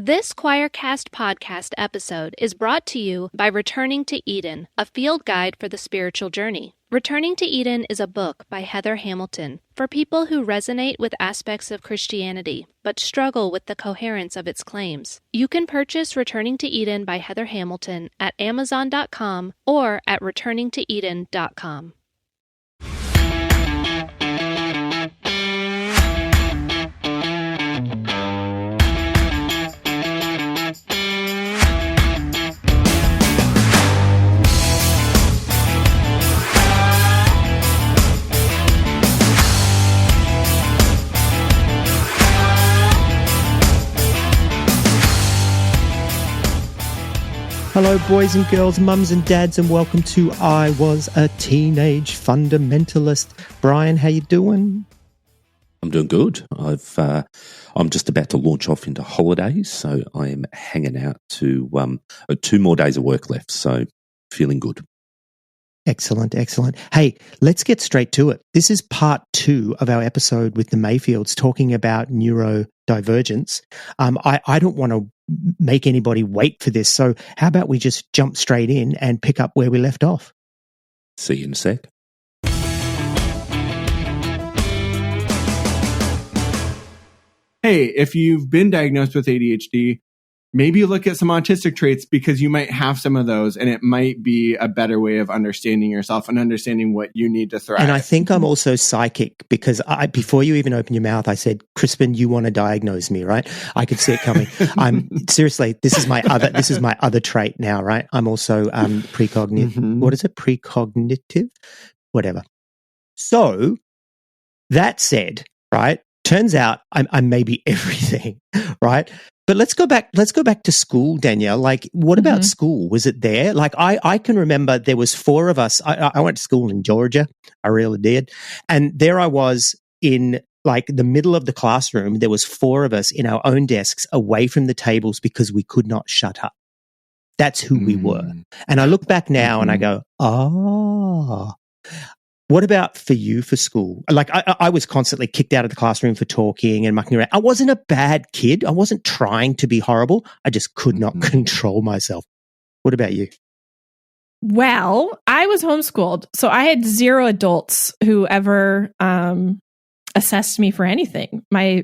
This Choircast podcast episode is brought to you by Returning to Eden, a field guide for the spiritual journey. Returning to Eden is a book by Heather Hamilton for people who resonate with aspects of Christianity but struggle with the coherence of its claims. You can purchase Returning to Eden by Heather Hamilton at Amazon.com or at returningtoeden.com. Hello, boys and girls, mums and dads, and welcome to I Was a Teenage Fundamentalist. Brian, how you doing? I'm doing good. I'm just about to launch off into holidays, so I am hanging out to 2 more days of work left, so feeling good. Excellent, excellent. Hey, let's get straight to it. This is part 2 of our episode with the Mayfields talking about neurodivergence. I don't want to make anybody wait for this, so how about we just jump straight in and pick up where we left off? See you in a sec. Hey, if you've been diagnosed with ADHD, maybe look at some autistic traits because you might have some of those, and it might be a better way of understanding yourself and understanding what you need to thrive. And I think I'm also psychic because before you even open your mouth, I said, Krispin, you want to diagnose me, right? I could see it coming. Seriously, this is my other trait now, right? I'm also precognitive. Mm-hmm. What is it? Precognitive? Whatever. So that said, right? Turns out I'm maybe everything, right? But let's go back to school, Danielle. Like, what about school? Was it there? Like, I can remember there was 4 of us. I went to school in Georgia. I really did. And there I was in like the middle of the classroom. There was 4 of us in our own desks away from the tables because we could not shut up. That's who we were. And I look back now and I go, oh. What about for you for school? Like I was constantly kicked out of the classroom for talking and mucking around. I wasn't a bad kid. I wasn't trying to be horrible. I just could not control myself. What about you? Well, I was homeschooled, so I had 0 adults who ever assessed me for anything. My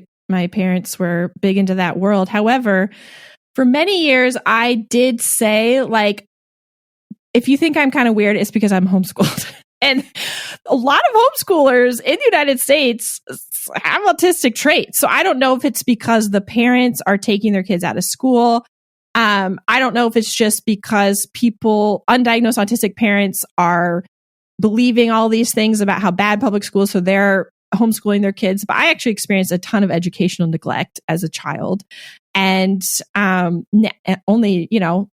parents were big into that world. However, for many years, I did say, like, if you think I'm kind of weird, it's because I'm homeschooled. And a lot of homeschoolers in the United States have autistic traits. So I don't know if it's because the parents are taking their kids out of school. I don't know if it's just because undiagnosed autistic parents are believing all these things about how bad public schools, so they're homeschooling their kids. But I actually experienced a ton of educational neglect as a child. And only,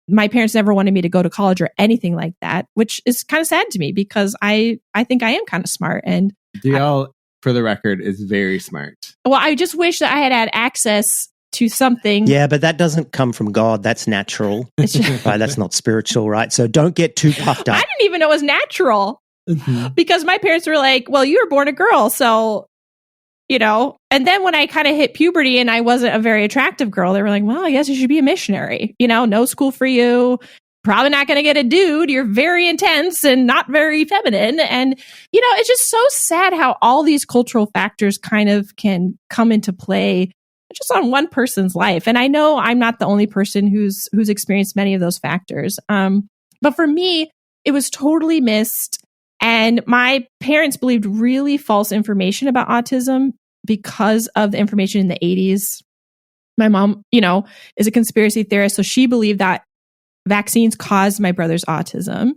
my parents never wanted me to go to college or anything like that, which is kind of sad to me because I think I am kind of smart. And DL, for the record, is very smart. Well, I just wish that I had access to something. Yeah, but that doesn't come from God. That's natural. Right? That's not spiritual, right? So don't get too puffed up. I didn't even know it was natural because my parents were like, well, you were born a girl, so... and then when I kind of hit puberty and I wasn't a very attractive girl, they were like, well, I guess you should be a missionary. No school for you. Probably not going to get a dude. You're very intense and not very feminine. And, it's just so sad how all these cultural factors kind of can come into play just on one person's life. And I know I'm not the only person who's experienced many of those factors. But for me, it was totally missed. And my parents believed really false information about autism because of the information in the 80s. My mom, is a conspiracy theorist. So she believed that vaccines caused my brother's autism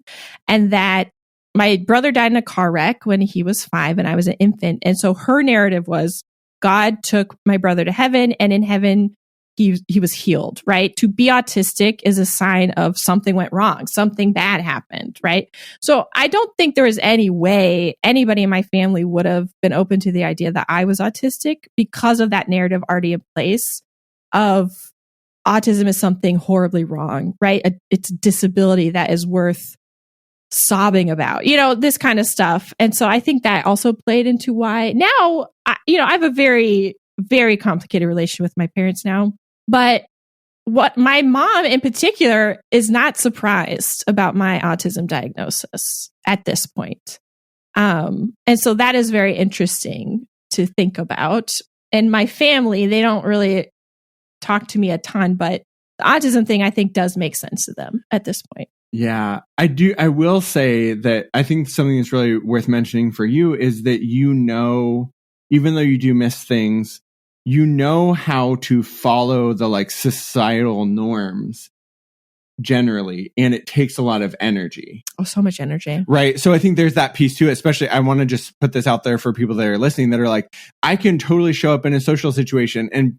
and that my brother died in a car wreck when he was 5 and I was an infant. And so her narrative was God took my brother to heaven, and in heaven, he was healed, right? To be autistic is a sign of something went wrong, something bad happened, right? So I don't think there was any way anybody in my family would have been open to the idea that I was autistic because of that narrative already in place of autism is something horribly wrong, right? It's a disability that is worth sobbing about, this kind of stuff. And so I think that also played into why now, I have a very, very complicated relationship with my parents now. But what my mom in particular is not surprised about my autism diagnosis at this point. And so that is very interesting to think about. And my family, they don't really talk to me a ton, but the autism thing I think does make sense to them at this point. Yeah, I do. I will say that I think something that's really worth mentioning for you is that, even though you do miss things, you know how to follow the like societal norms generally, and it takes a lot of energy. Oh, so much energy. Right. So I think there's that piece too, especially I want to just put this out there for people that are listening that are like, I can totally show up in a social situation and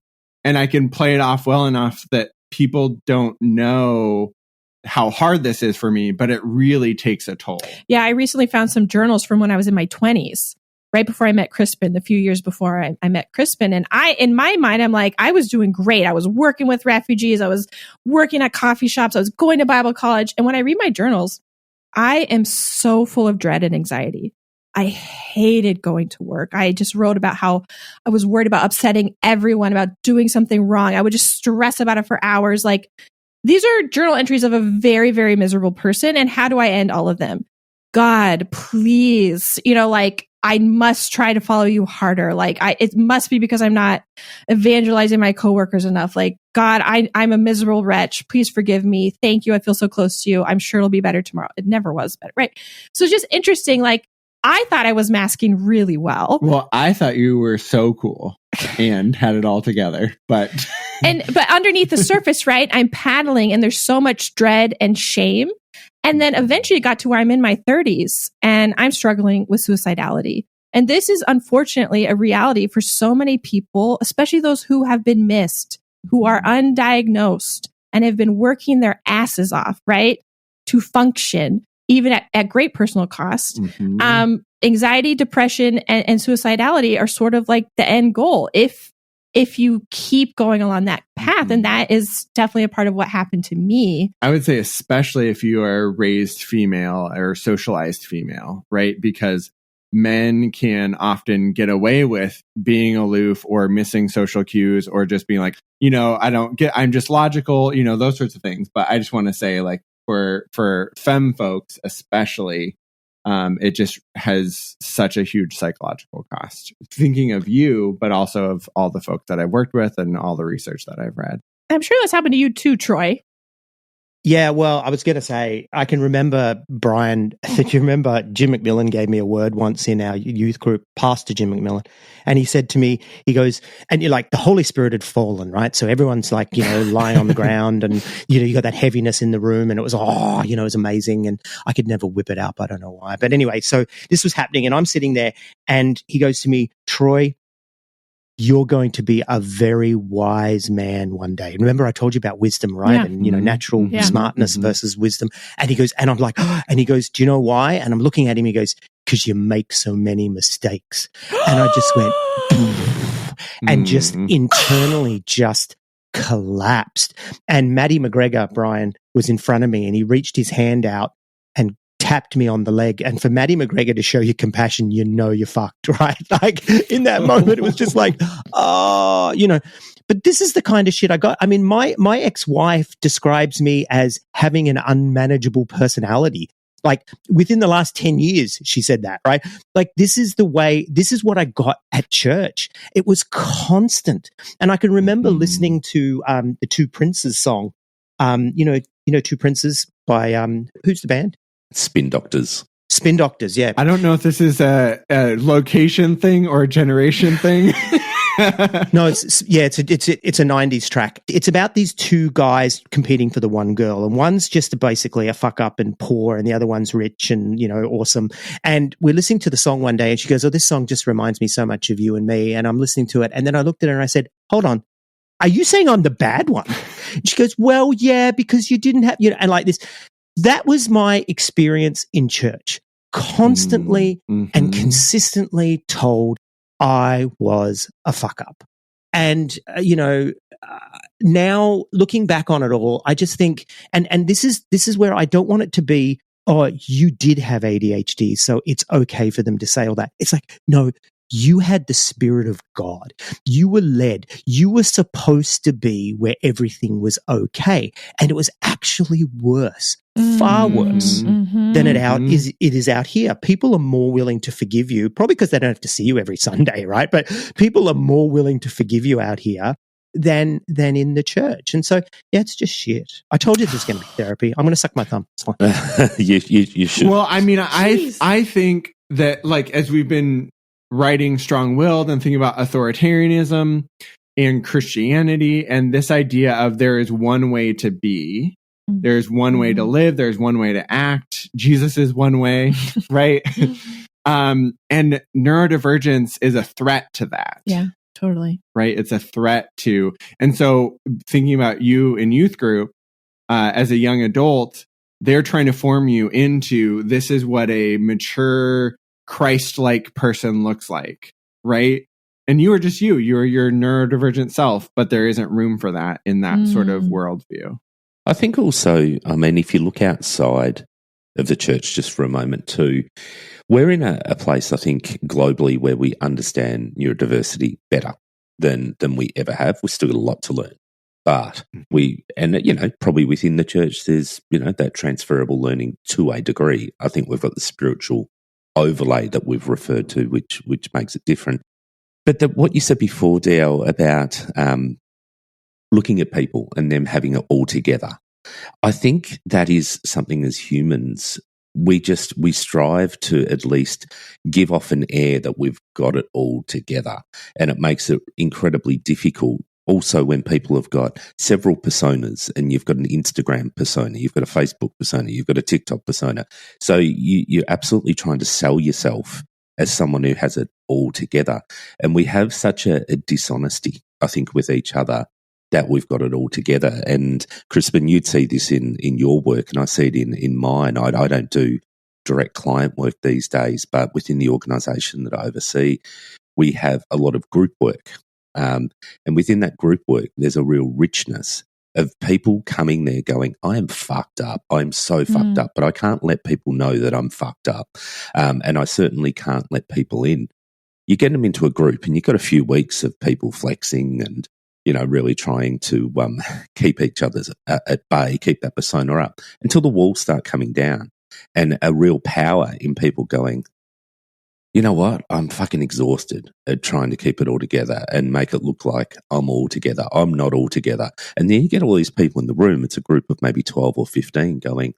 I can play it off well enough that people don't know how hard this is for me, but it really takes a toll. Yeah, I recently found some journals from when I was in my 20s, right before I met Krispin, a few years before I met Krispin. And in my mind, I'm like, I was doing great. I was working with refugees. I was working at coffee shops. I was going to Bible college. And when I read my journals, I am so full of dread and anxiety. I hated going to work. I just wrote about how I was worried about upsetting everyone, about doing something wrong. I would just stress about it for hours. Like, these are journal entries of a very, very miserable person. And how do I end all of them? God, please, I must try to follow you harder. It must be because I'm not evangelizing my coworkers enough. Like, God, I'm a miserable wretch. Please forgive me. Thank you. I feel so close to you. I'm sure it'll be better tomorrow. It never was better. Right. So it's just interesting. I thought I was masking really well. Well, I thought you were so cool and had it all together, but underneath the surface, right, I'm paddling and there's so much dread and shame. And then eventually it got to where I'm in my 30s and I'm struggling with suicidality. And this is unfortunately a reality for so many people, especially those who have been missed, who are undiagnosed and have been working their asses off, right, to function, even at great personal cost. Mm-hmm. Anxiety, depression, and suicidality are sort of like the end goal. If you keep going along that path, and that is definitely a part of what happened to me. I would say, especially if you are raised female or socialized female, right? Because men can often get away with being aloof or missing social cues or just being like, I'm just logical, those sorts of things. But I just want to say, like, for femme folks, especially, it just has such a huge psychological cost. Thinking of you, but also of all the folks that I've worked with and all the research that I've read. I'm sure that's happened to you too, Troy. Yeah, well, I was going to say, I can remember, Brian, that you remember Jim McMillan gave me a word once in our youth group, Pastor Jim McMillan. And he said to me, he goes, and you're like, the Holy Spirit had fallen, right? So everyone's like, lying on the ground and, you got that heaviness in the room and it was, it was amazing. And I could never whip it up. I don't know why. But anyway, so this was happening and I'm sitting there and he goes to me, Troy, you're going to be a very wise man one day. And remember, I told you about wisdom, right? Yeah. And, natural smartness versus wisdom. And he goes, and I'm like, and he goes, do you know why? And I'm looking at him, he goes, because you make so many mistakes. And I just went, and just internally just collapsed. And Maddie McGregor, Brian, was in front of me and he reached his hand out and tapped me on the leg. And for Maddie McGregor to show you compassion, you're fucked, right? Like in that moment, it was just like, but this is the kind of shit I got. I mean, my ex-wife describes me as having an unmanageable personality. Like within the last 10 years, she said that, right? Like this is what I got at church. It was constant. And I can remember listening to the Two Princes song, Two Princes by, who's the band? Spin Doctors. Spin Doctors, yeah. I don't know if this is a location thing or a generation thing. No, it's a 90s track. It's about these two guys competing for the one girl, and one's just basically a fuck up and poor, and the other one's rich and awesome. And we're listening to the song one day, and she goes, "Oh, this song just reminds me so much of you and me." And I'm listening to it, and then I looked at her and I said, "Hold on, are you saying I'm the bad one?" And she goes, "Well, yeah, because you didn't have and like this." That was my experience in church, constantly and consistently told I was a fuck up. And, now looking back on it all, I just think, and this is where I don't want it to be, oh, you did have ADHD, so it's okay for them to say all that. It's like, no, you had the Spirit of God. You were led. You were supposed to be where everything was okay. And it was actually worse, far worse than it is out here. People are more willing to forgive you, probably because they don't have to see you every Sunday, right? But people are more willing to forgive you out here than in the church. And so, yeah, it's just shit. I told you there's going to be therapy. I'm going to suck my thumb. You should. Well, I mean, I think that, like, as we've been writing Strong-Willed and thinking about authoritarianism and Christianity and this idea of there is one way to be, there's one way to live, there's one way to act. Jesus is one way, right? And neurodivergence is a threat to that. Yeah, totally. Right? It's a threat to, and so thinking about you in youth group, as a young adult, they're trying to form you into, this is what a mature, Christ-like person looks like, right? And you are just you're your neurodivergent self, but there isn't room for that in that sort of worldview. I think also, I mean, if you look outside of the church just for a moment too, we're in a place, I think, globally where we understand neurodiversity better than we ever have. We've still got a lot to learn. But probably within the church, there's, that transferable learning to a degree. I think we've got the spiritual overlay that we've referred to, which makes it different. But what you said before, Dale, about looking at people and them having it all together, I think that is something as humans, we strive to at least give off an air that we've got it all together. And it makes it incredibly difficult. Also, when people have got several personas and you've got an Instagram persona, you've got a Facebook persona, you've got a TikTok persona. So you're absolutely trying to sell yourself as someone who has it all together. And we have such a dishonesty, I think, with each other that we've got it all together. And Krispin, you'd see this in your work, and I see it in mine. I don't do direct client work these days, but within the organisation that I oversee, we have a lot of group work. And within that group work, there's a real richness of people coming there going, I am fucked up. I'm so fucked up, but I can't let people know that I'm fucked up. And I certainly can't let people in. You get them into a group and you've got a few weeks of people flexing and, really trying to keep each other's at bay, keep that persona up until the walls start coming down, and a real power in people going, you know what? I'm fucking exhausted at trying to keep it all together and make it look like I'm all together. I'm not all together. And then you get all these people in the room. It's a group of maybe 12 or 15 going,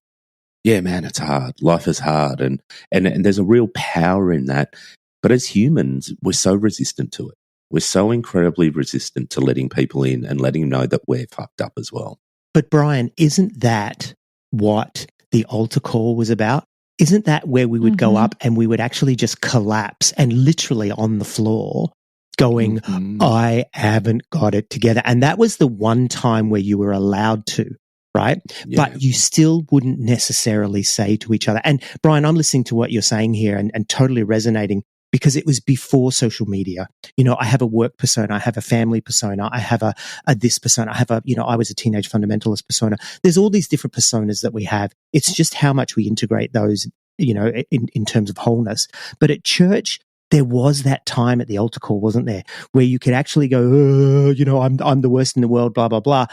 yeah, man, it's hard. Life is hard. And there's a real power in that. But as humans, we're so resistant to it. We're so incredibly resistant to letting people in and letting them know that we're fucked up as well. But Brian, isn't that what the altar call was about? Isn't that where we would go up and we would actually just collapse and literally on the floor going, I haven't got it together. And that was the one time where you were allowed to, right? Yeah. But you still wouldn't necessarily say to each other. And Brian, I'm listening to what you're saying here and totally resonating, because it was before social media. I have a work persona, I have a family persona, I have a this persona, I have I was a teenage fundamentalist persona. There's all these different personas that we have. It's just how much we integrate those, in terms of wholeness. But at church, there was that time at the altar call, wasn't there, where you could actually go, I'm the worst in the world, blah, blah, blah.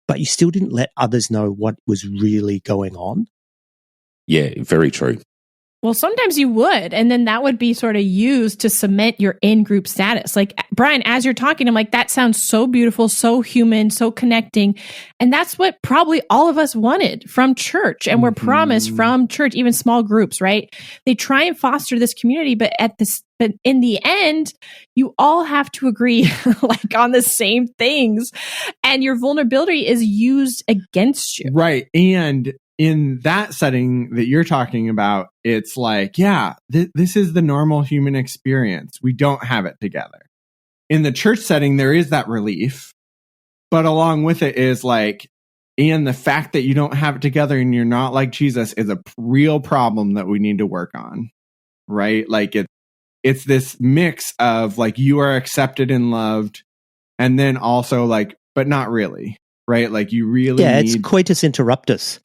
But you still didn't let others know what was really going on. Yeah, very true. Well, sometimes you would, and then that would be sort of used to cement your in-group status. Like, Brian, as you're talking, I'm like, that sounds so beautiful, so human, so connecting. And that's what probably all of us wanted from church, and we're promised from church, even small groups, right? They try and foster this community, but in the end, you all have to agree like on the same things, and your vulnerability is used against you. Right. And in that setting that you're talking about, it's like, this is the normal human experience. We don't have it together. In the church setting, there is that relief, but along with it is like, and the fact that you don't have it together and you're not like Jesus is a real problem that we need to work on, right? Like it's this mix of like, you are accepted and loved, and then also like, but not really, right? Like you really it's coitus interruptus.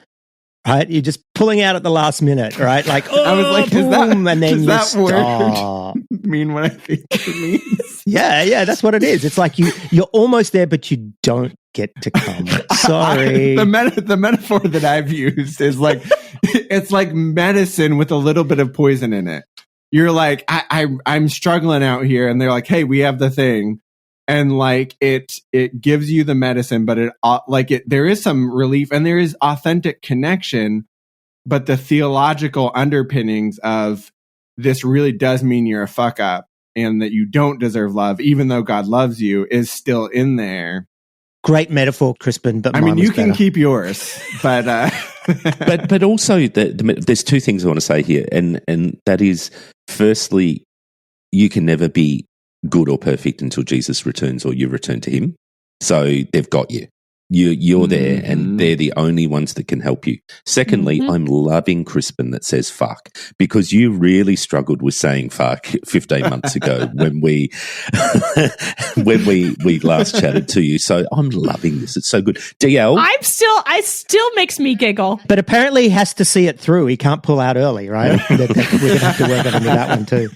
right? You're just pulling out at the last minute, right? Like, oh, I was like, boom, and then does you that stop. word mean what I think it means? Yeah, that's what it is. It's like you're almost there, but you don't get to come. Sorry. The metaphor that I've used is like, it's like medicine with a little bit of poison in it. You're like, I'm struggling out here, and they're like, hey, we have the thing. And like it gives you the medicine, but there is some relief and there is authentic connection, but the theological underpinnings of this really does mean you're a fuck up and that you don't deserve love, even though God loves you, is still in there. Great metaphor, Crispin. But I mean, you can keep yours, but but also there's two things I want to say here, and that is, firstly, you can never be good or perfect until Jesus returns or you return to him. So they've got you. You're there, and they're the only ones that can help you. Secondly, I'm loving Crispin that says fuck, because you really struggled with saying fuck 15 months ago when we last chatted to you. So I'm loving this. It's so good. DL, I still makes me giggle. But apparently he has to see it through. He can't pull out early, right? We're going to have to work on him with that one too.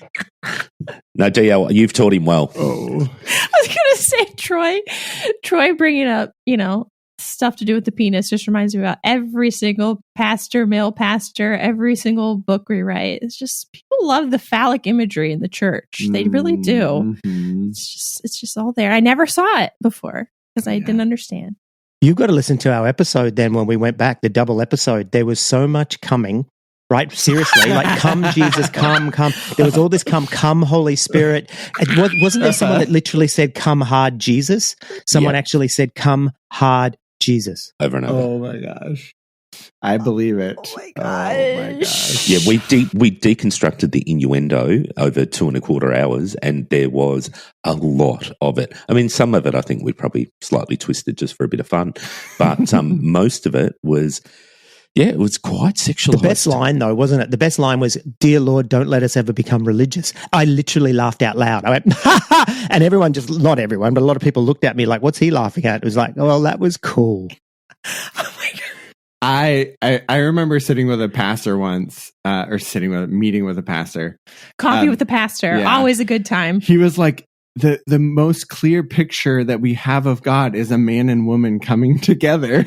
No, DL, you've taught him well. Oh. I was going to say, Troy bringing up, stuff to do with the penis just reminds me about every single male pastor, every single book we write. It's just, people love the phallic imagery in the church. They really do. Mm-hmm. It's just all there. I never saw it before because I didn't understand. You've got to listen to our episode then when we went back, the double episode. There was so much coming. Right? Seriously, like, come, Jesus, come. There was all this come, Holy Spirit. Wasn't there someone that literally said, come hard, Jesus? Someone actually said, come hard, Jesus. Over and over. Oh, my gosh. I believe it. Oh, my gosh. Yeah, we deconstructed the innuendo over 2.25 hours, and there was a lot of it. I mean, some of it I think we probably slightly twisted just for a bit of fun, but most of it was... Yeah, it was quite sexualized. The best line, though, wasn't it? The best line was, "Dear Lord, don't let us ever become religious." I literally laughed out loud. I went, ha ha! And everyone not everyone, but a lot of people looked at me like, what's he laughing at? It was like, well, that was cool. Oh, my God. I remember sitting with a pastor once, meeting with a pastor. Coffee with the pastor. Yeah. Always a good time. He was like, the most clear picture that we have of God is a man and woman coming together.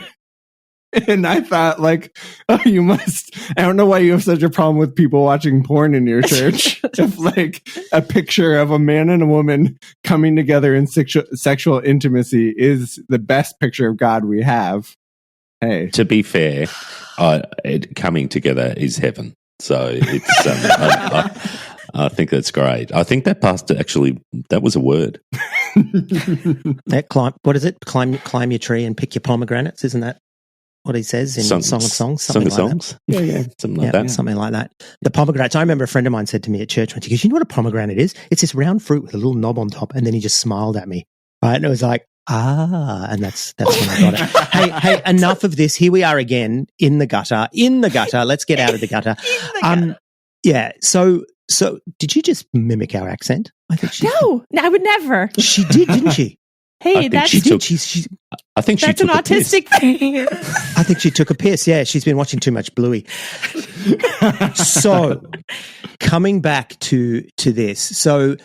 And I thought, like, oh, you must. I don't know why you have such a problem with people watching porn in your church. If, like, a picture of a man and a woman coming together in sexual intimacy is the best picture of God we have. Hey. To be fair, coming together is heaven. So it's. I think that's great. I think that pastor actually, that was a word. What is it? Climb your tree and pick your pomegranates. Isn't that what he says in Song of Songs? Song of Songs? Yeah. Something like that. Yeah. Something like that. The pomegranates. I remember a friend of mine said to me at church once, he goes, you know what a pomegranate is? It's this round fruit with a little knob on top. And then he just smiled at me. Right? And it was like, and that's when I got it. Hey, enough of this. Here we are again in the gutter. Let's get out of the gutter. Yeah. So did you just mimic our accent? I think she No, I would never. She did, didn't she? Hey, that's I think she that's took an autistic thing. I think she took a piss. Yeah, she's been watching too much Bluey. So, coming back to this. So,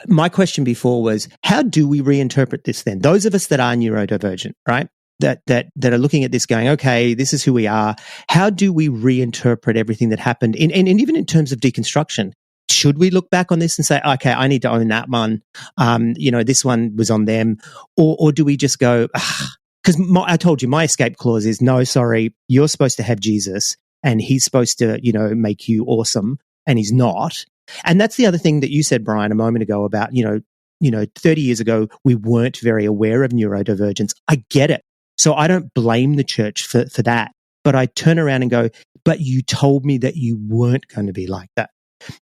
my question before was, how do we reinterpret this then? Those of us that are neurodivergent, right? That are looking at this going, okay, this is who we are. How do we reinterpret everything that happened? And even in terms of deconstruction, should we look back on this and say, okay, I need to own that one. This one was on them. Or do we just go, because I told you my escape clause is, no, sorry, you're supposed to have Jesus and he's supposed to, make you awesome, and he's not. And that's the other thing that you said, Brian, a moment ago about, 30 years ago, we weren't very aware of neurodivergence. I get it. So I don't blame the church for that. But I turn around and go, but you told me that you weren't going to be like that.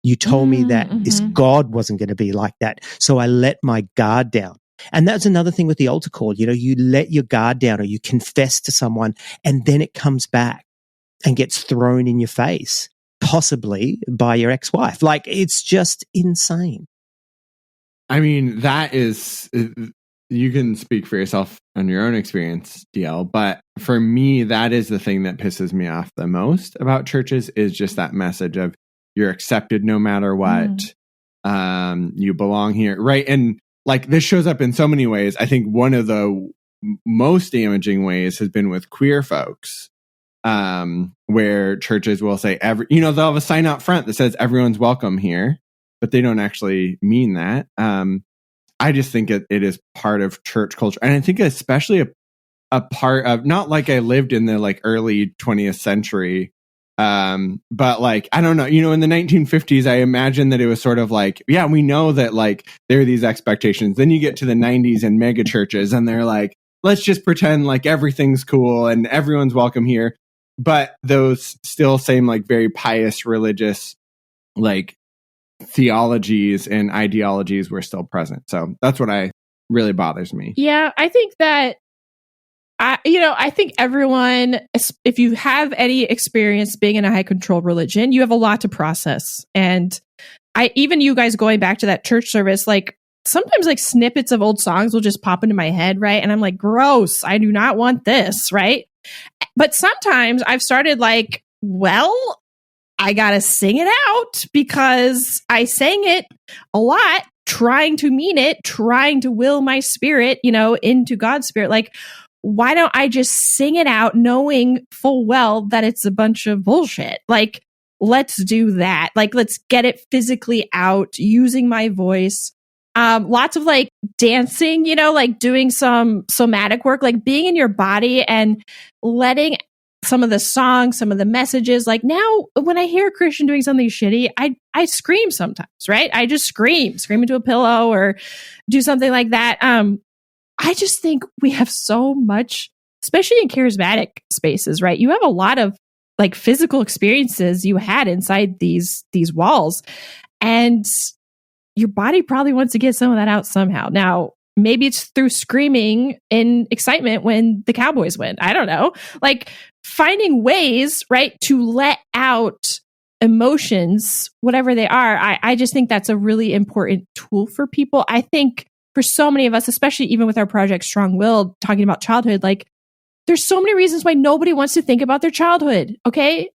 You told me that this God wasn't going to be like that. So I let my guard down. And that's another thing with the altar call. You let your guard down, or you confess to someone, and then it comes back and gets thrown in your face, possibly by your ex-wife. Like, it's just insane. I mean, that is you can speak for yourself on your own experience, DL. But for me, that is the thing that pisses me off the most about churches, is just that message of you're accepted no matter what. You belong here. Right. And like, this shows up in so many ways. I think one of the most damaging ways has been with queer folks, where churches will say they'll have a sign out front that says everyone's welcome here, but they don't actually mean that. I just think it is part of church culture. And I think especially a part of, not like I lived in the like early 20th century, but like, I don't know, in the 1950s, I imagine that it was sort of like, yeah, we know that like there are these expectations. Then you get to the 90s and mega churches and they're like, let's just pretend like everything's cool and everyone's welcome here. But those still same like very pious religious like theologies and ideologies were still present. So that's what really bothers me. Yeah, I think that I think everyone, if you have any experience being in a high control religion, you have a lot to process. And even you guys going back to that church service, like sometimes like snippets of old songs will just pop into my head, right? And I'm like, gross, I do not want this, right? But sometimes I've started like, well, I gotta sing it out because I sang it a lot, trying to mean it, trying to will my spirit, into God's spirit. Like, why don't I just sing it out knowing full well that it's a bunch of bullshit? Like, let's do that. Like, let's get it physically out using my voice. Lots of like dancing, like doing some somatic work, like being in your body and letting some of the songs, some of the messages. Like now when I hear a Christian doing something shitty, I scream sometimes, right? I just scream into a pillow or do something like that. I just think we have so much, especially in charismatic spaces, right? You have a lot of like physical experiences you had inside these walls, and your body probably wants to get some of that out somehow. Now, maybe it's through screaming in excitement when the Cowboys win. I don't know. Like finding ways, right, to let out emotions, whatever they are. I just think that's a really important tool for people. I think for so many of us, especially even with our project Strong Willed, talking about childhood, like there's so many reasons why nobody wants to think about their childhood. Okay.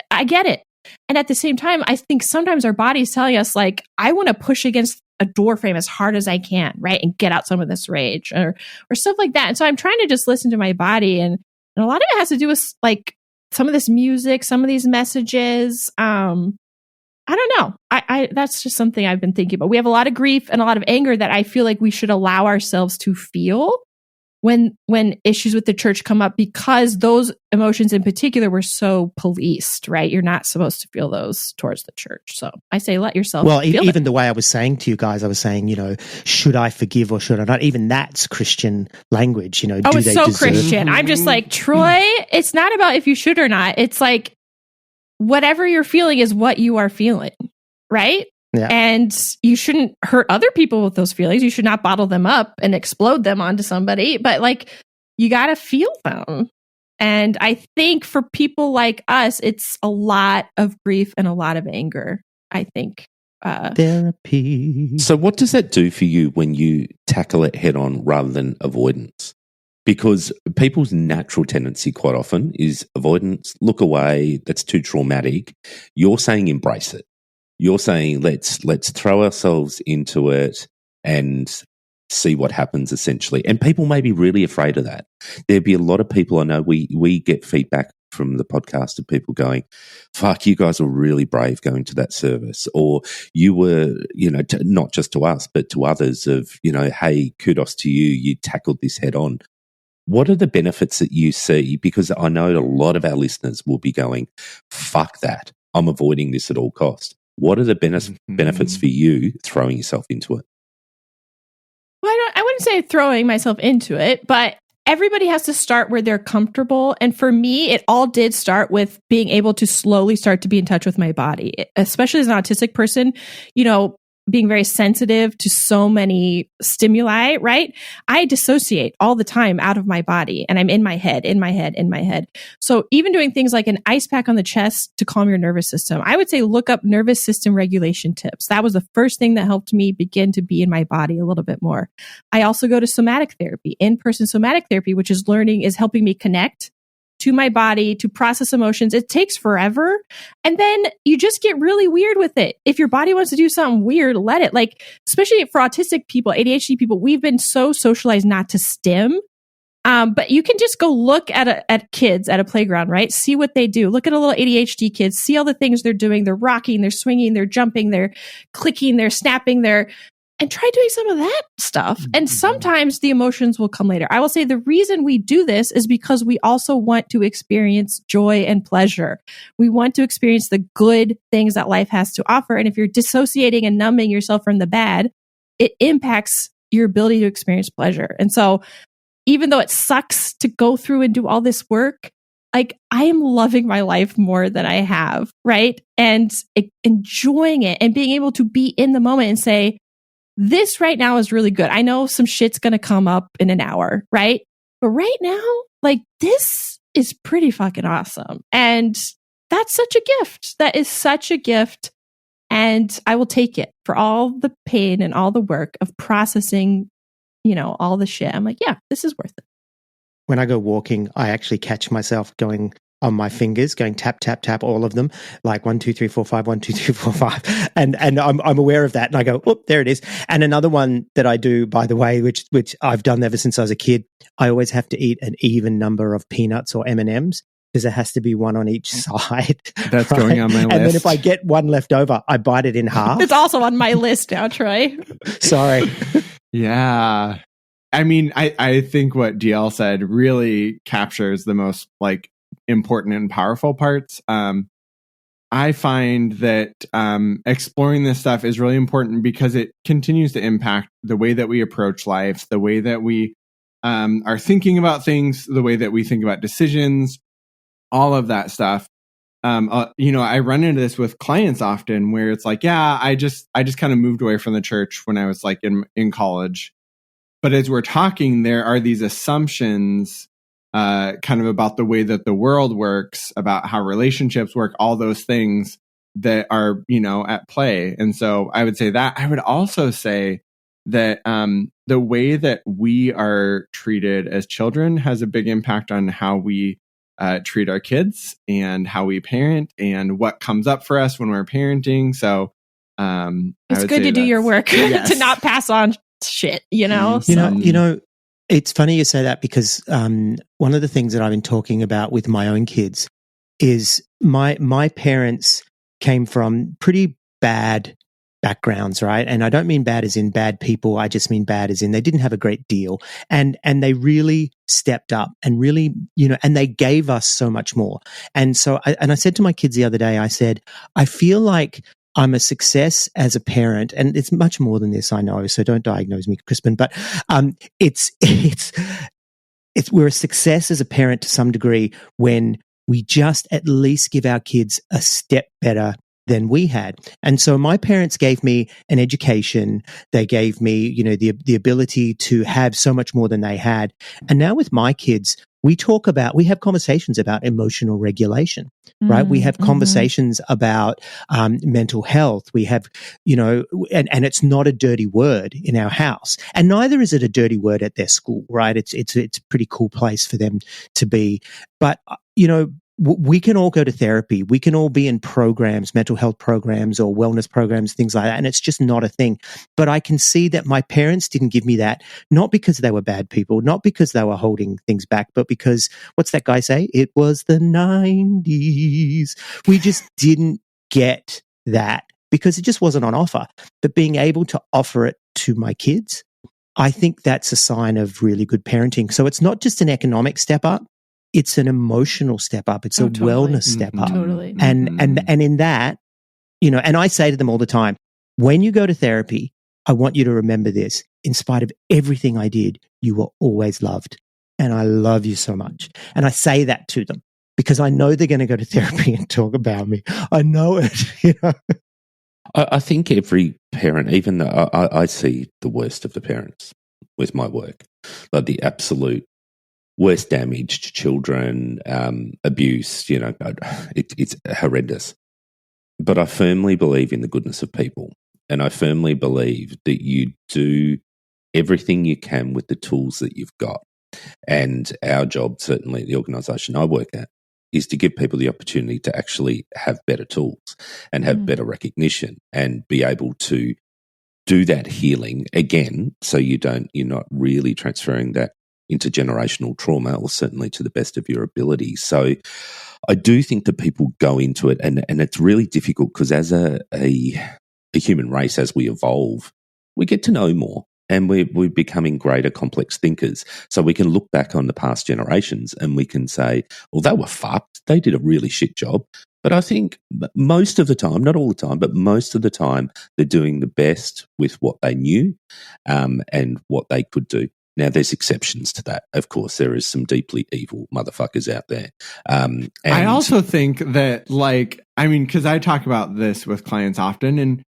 I get it. And at the same time, I think sometimes our body's telling us like, I want to push against a door frame as hard as I can, right? And get out some of this rage or stuff like that. And so I'm trying to just listen to my body. And a lot of it has to do with like some of this music, some of these messages. I don't know. I that's just something I've been thinking about. We have a lot of grief and a lot of anger that I feel like we should allow ourselves to feel when issues with the church come up, because those emotions in particular were so policed, right? You're not supposed to feel those towards the church. So I say, let yourself feel even it. The way I was saying to you guys, I was saying, should I forgive or should I not? Even that's Christian language, Oh, it's so Christian. I'm just like, Troy, it's not about if you should or not. It's like, whatever you're feeling is what you are feeling, right? Yeah. And you shouldn't hurt other people with those feelings. You should not bottle them up and explode them onto somebody, but like you got to feel them. And I think for people like us, it's a lot of grief and a lot of anger, I think. Therapy. So what does that do for you when you tackle it head on rather than avoidance? Because people's natural tendency quite often is avoidance, look away, that's too traumatic. You're saying embrace it. You're saying let's throw ourselves into it and see what happens, essentially. And people may be really afraid of that. There'd be a lot of people, I know we get feedback from the podcast of people going, fuck, you guys were really brave going to that service. Or you were, not just to us, but to others of, hey, kudos to you, you tackled this head on. What are the benefits that you see? Because I know a lot of our listeners will be going, fuck that, I'm avoiding this at all costs. What are the benefits for you throwing yourself into it? Well, I wouldn't say throwing myself into it, but everybody has to start where they're comfortable. And for me, it all did start with being able to slowly start to be in touch with my body, especially as an autistic person. being very sensitive to so many stimuli, right? I dissociate all the time out of my body and I'm in my head. So even doing things like an ice pack on the chest to calm your nervous system, I would say look up nervous system regulation tips. That was the first thing that helped me begin to be in my body a little bit more. I also go to somatic therapy, in-person somatic therapy, which is helping me connect to my body, to process emotions. It takes forever. And then you just get really weird with it. If your body wants to do something weird, let it. Like, especially for autistic people, ADHD people, we've been so socialized not to stim. But you can just go look at kids at a playground, right? See what they do. Look at a little ADHD kids, see all the things they're doing. They're rocking, they're swinging, they're jumping, they're clicking, they're snapping, and try doing some of that stuff. And sometimes the emotions will come later. I will say the reason we do this is because we also want to experience joy and pleasure. We want to experience the good things that life has to offer. And if you're dissociating and numbing yourself from the bad, it impacts your ability to experience pleasure. And so even though it sucks to go through and do all this work, like I am loving my life more than I have, right? And enjoying it and being able to be in the moment and say, this right now is really good. I know some shit's going to come up in an hour, right? But right now, like this is pretty fucking awesome. And that's such a gift. That is such a gift. And I will take it for all the pain and all the work of processing, all the shit. I'm like, yeah, this is worth it. When I go walking, I actually catch myself going on my fingers, going tap, tap, tap, all of them, like 1, 2, 3, 4, 5, 1, 2, 3, 4, 5. And I'm aware of that. And I go, oh, there it is. And another one that I do, by the way, which I've done ever since I was a kid, I always have to eat an even number of peanuts or M&Ms because there has to be one on each side. That's right? Going on my list. And then if I get one left over, I bite it in half. It's also on my list now, Troy. Sorry. Yeah. I mean, I think what DL said really captures the most like important and powerful parts. I find that exploring this stuff is really important because it continues to impact the way that we approach life, the way that we are thinking about things, the way that we think about decisions, all of that stuff. I run into this with clients often where it's like, yeah, I just kind of moved away from the church when I was like in college. But as we're talking, there are these assumptions kind of about the way that the world works, about how relationships work, all those things that are, at play. And so I would say that. I would also say that the way that we are treated as children has a big impact on how we treat our kids and how we parent and what comes up for us when we're parenting. So it's good to do your work, yes. To not pass on shit, It's funny you say that because one of the things that I've been talking about with my own kids is my parents came from pretty bad backgrounds, right? And I don't mean bad as in bad people. I just mean bad as in they didn't have a great deal. And they really stepped up and really, and they gave us so much more. And so I said to my kids the other day, I said, I feel like I'm a success as a parent, and it's much more than this, I know, so don't diagnose me, Krispin, but we're a success as a parent to some degree when we just at least give our kids a step better than we had. And so my parents gave me an education. They gave me, the ability to have so much more than they had. And now with my kids, we have conversations about emotional regulation, right? We have conversations about mental health. We have, and it's not a dirty word in our house, and neither is it a dirty word at their school, right? It's a pretty cool place for them to be. But, we can all go to therapy. We can all be in programs, mental health programs or wellness programs, things like that. And it's just not a thing. But I can see that my parents didn't give me that, not because they were bad people, not because they were holding things back, but because, what's that guy say? It was the 90s. We just didn't get that because it just wasn't on offer. But being able to offer it to my kids, I think that's a sign of really good parenting. So it's not just an economic step up. It's an emotional step up. It's a wellness step up. Totally. And in that, and I say to them all the time, when you go to therapy, I want you to remember this. In spite of everything I did, you were always loved. And I love you so much. And I say that to them because I know they're going to go to therapy and talk about me. I know it, I think every parent, even though I see the worst of the parents with my work, like the absolute worst damage to children, abuse, it's horrendous. But I firmly believe in the goodness of people. And I firmly believe that you do everything you can with the tools that you've got. And our job, certainly the organisation I work at, is to give people the opportunity to actually have better tools and have better recognition and be able to do that healing again, so you're not really transferring that intergenerational trauma, or certainly to the best of your ability. So I do think that people go into it, and it's really difficult because as a human race, as we evolve, we get to know more. And we're becoming greater complex thinkers. So we can look back on the past generations and we can say, well, they were fucked. They did a really shit job. But I think most of the time, not all the time, but most of the time, they're doing the best with what they knew and what they could do. Now, there's exceptions to that. Of course, there is some deeply evil motherfuckers out there. And I also think that, because I talk about this with clients often,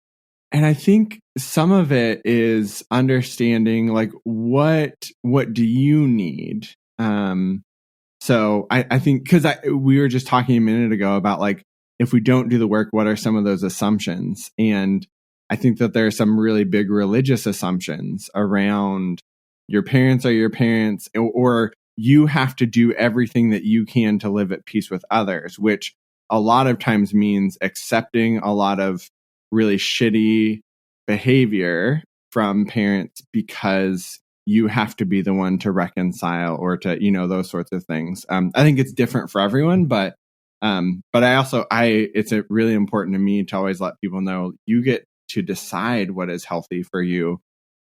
and I think some of it is understanding, like, what do you need? So I think, because we were just talking a minute ago about, like, if we don't do the work, what are some of those assumptions? And I think that there are some really big religious assumptions around your parents are your parents, or you have to do everything that you can to live at peace with others, which a lot of times means accepting a lot of really shitty behavior from parents because you have to be the one to reconcile or to, those sorts of things. I think it's different for everyone, but it's really important to me to always let people know you get to decide what is healthy for you,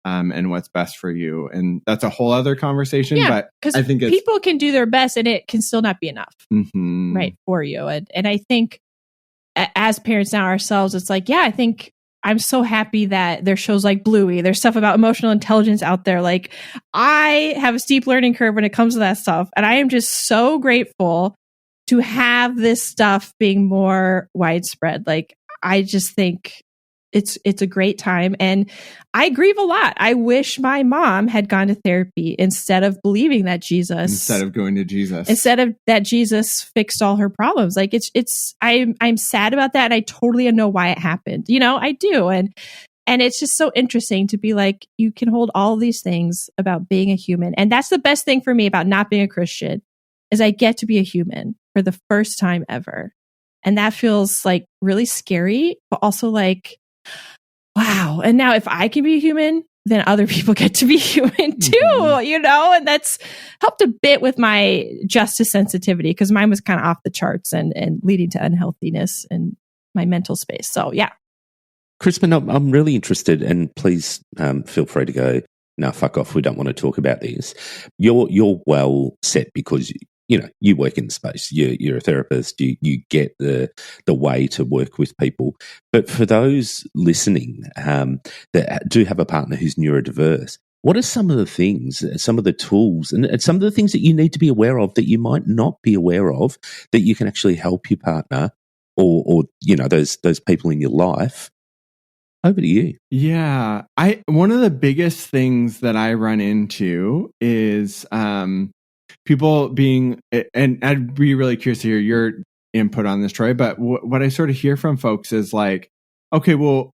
and what's best for you. And that's a whole other conversation, but I think people can do their best and it can still not be enough, right, for you. And I think as parents now ourselves, it's like, I think I'm so happy that there's shows like Bluey. There's stuff about emotional intelligence out there. Like, I have a steep learning curve when it comes to that stuff. And I am just so grateful to have this stuff being more widespread. Like, I just think it's a great time. And I grieve a lot. I wish my mom had gone to therapy instead of believing that instead of going to Jesus, instead of that Jesus fixed all her problems. Like, I'm sad about that. And I totally know why it happened. I do. And it's just so interesting to be like, you can hold all these things about being a human. And that's the best thing for me about not being a Christian, is I get to be a human for the first time ever. And that feels like really scary, but also like, wow. And now if I can be a human, then other people get to be human too, and that's helped a bit with my justice sensitivity, because mine was kind of off the charts and leading to unhealthiness in my mental space. So, yeah. Krispin, I'm really interested, and please feel free to go, no, fuck off, we don't want to talk about this. You're well set because you work in the space. You're a therapist. You get the way to work with people. But for those listening that do have a partner who's neurodiverse, what are some of the things, some of the tools, and some of the things that you need to be aware of that you might not be aware of, that you can actually help your partner or those people in your life? Over to you. Yeah, one of the biggest things that I run into is people being, and I'd be really curious to hear your input on this, Troy, but what I sort of hear from folks is like, okay, well,